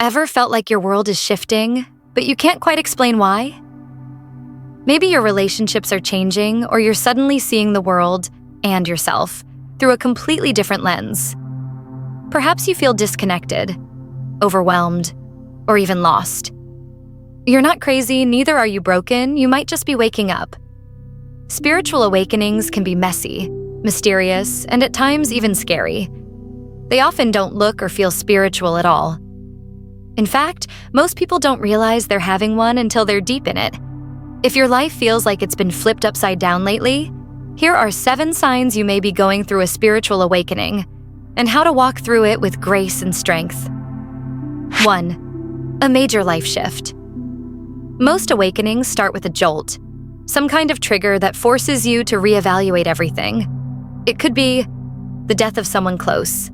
Ever felt like your world is shifting, but you can't quite explain why? Maybe your relationships are changing, or you're suddenly seeing the world and yourself through a completely different lens. Perhaps you feel disconnected, overwhelmed, or even lost. You're not crazy, neither are you broken, you might just be waking up. Spiritual awakenings can be messy, mysterious, and at times even scary. They often don't look or feel spiritual at all. In fact, most people don't realize they're having one until they're deep in it. If your life feels like it's been flipped upside down lately, here are 7 signs you may be going through a spiritual awakening, and how to walk through it with grace and strength. 1. A major life shift. Most awakenings start with a jolt, some kind of trigger that forces you to reevaluate everything. It could be the death of someone close,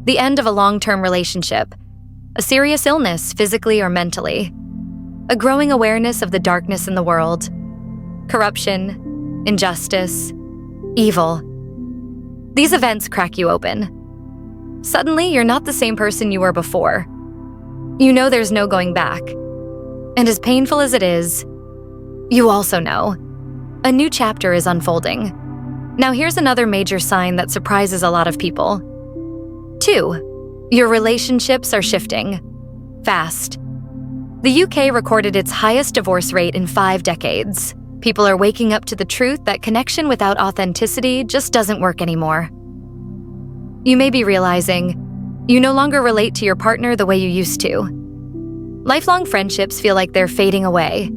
the end of a long-term relationship, a serious illness, physically or mentally, a growing awareness of the darkness in the world, corruption, injustice, evil. These events crack you open. Suddenly, you're not the same person you were before. You know there's no going back. And as painful as it is, you also know a new chapter is unfolding. Now here's another major sign that surprises a lot of people. 2. Your relationships are shifting. Fast. The UK recorded its highest divorce rate in 5 decades. People are waking up to the truth that connection without authenticity just doesn't work anymore. You may be realizing you no longer relate to your partner the way you used to. Lifelong friendships feel like they're fading away.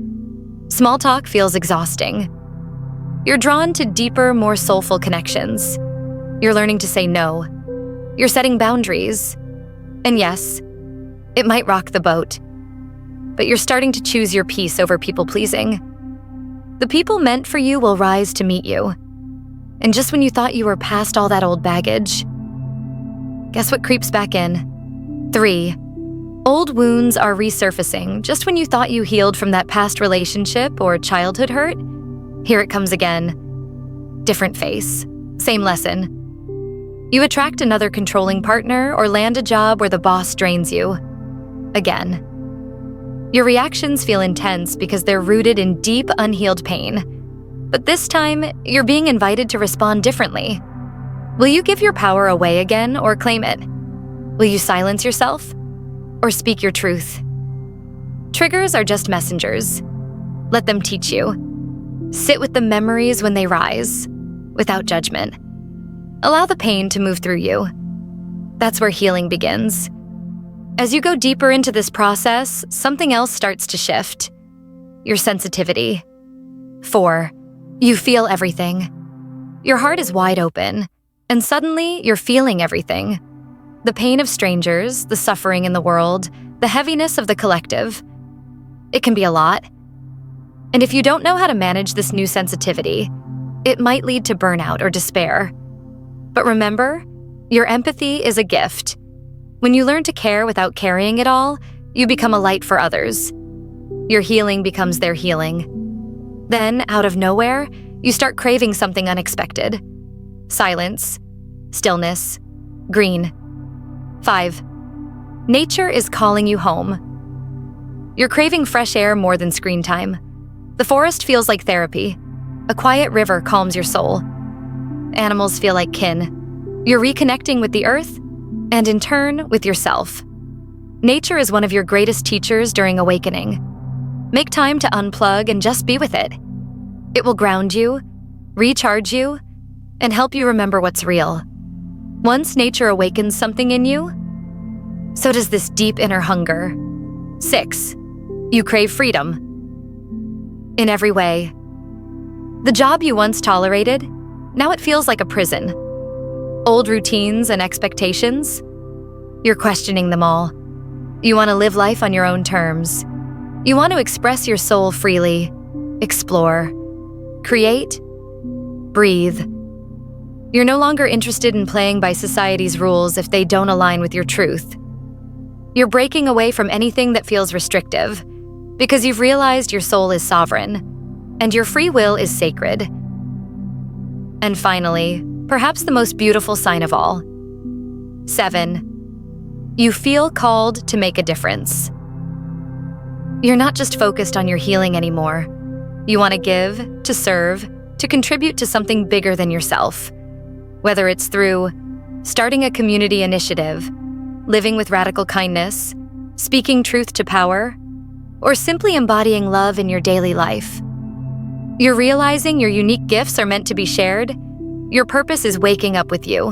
Small talk feels exhausting. You're drawn to deeper, more soulful connections. You're learning to say no. You're setting boundaries. And yes, it might rock the boat, but you're starting to choose your peace over people-pleasing. The people meant for you will rise to meet you. And just when you thought you were past all that old baggage, guess what creeps back in? 3. Old wounds are resurfacing just when you thought you healed from that past relationship or childhood hurt. Here it comes again. Different face, same lesson. You attract another controlling partner or land a job where the boss drains you. Again. Your reactions feel intense because they're rooted in deep, unhealed pain. But this time, you're being invited to respond differently. Will you give your power away again or claim it? Will you silence yourself or speak your truth? Triggers are just messengers. Let them teach you. Sit with the memories when they rise, without judgment. Allow the pain to move through you. That's where healing begins. As you go deeper into this process, something else starts to shift. Your sensitivity. 4. You feel everything. Your heart is wide open, and suddenly you're feeling everything. The pain of strangers, the suffering in the world, the heaviness of the collective. It can be a lot. And if you don't know how to manage this new sensitivity, it might lead to burnout or despair. But remember, your empathy is a gift. When you learn to care without carrying it all, you become a light for others. Your healing becomes their healing. Then, out of nowhere, you start craving something unexpected. Silence, stillness, green. 5. Nature is calling you home. You're craving fresh air more than screen time. The forest feels like therapy. A quiet river calms your soul. Animals feel like kin. You're reconnecting with the earth, and in turn, with yourself. Nature is one of your greatest teachers during awakening. Make time to unplug and just be with it. It will ground you, recharge you, and help you remember what's real. Once nature awakens something in you, so does this deep inner hunger. 6. You crave freedom. In every way. The job you once tolerated, now it feels like a prison. Old routines and expectations, you're questioning them all. You want to live life on your own terms. You want to express your soul freely, explore, create, breathe. You're no longer interested in playing by society's rules if they don't align with your truth. You're breaking away from anything that feels restrictive because you've realized your soul is sovereign and your free will is sacred. And finally, perhaps the most beautiful sign of all. 7. You feel called to make a difference. You're not just focused on your healing anymore. You want to give, to serve, to contribute to something bigger than yourself. Whether it's through starting a community initiative, living with radical kindness, speaking truth to power, or simply embodying love in your daily life. You're realizing your unique gifts are meant to be shared. Your purpose is waking up with you.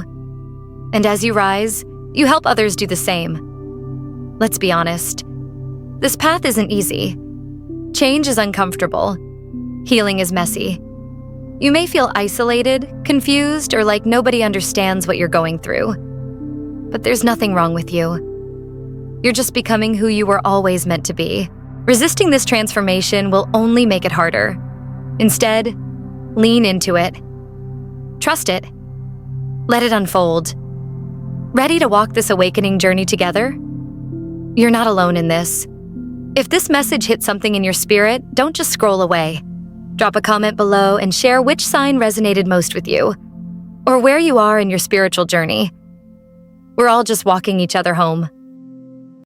And as you rise, you help others do the same. Let's be honest. This path isn't easy. Change is uncomfortable. Healing is messy. You may feel isolated, confused, or like nobody understands what you're going through. But there's nothing wrong with you. You're just becoming who you were always meant to be. Resisting this transformation will only make it harder. Instead, lean into it. Trust it. Let it unfold. Ready to walk this awakening journey together? You're not alone in this. If this message hit something in your spirit, don't just scroll away. Drop a comment below and share which sign resonated most with you, or where you are in your spiritual journey. We're all just walking each other home.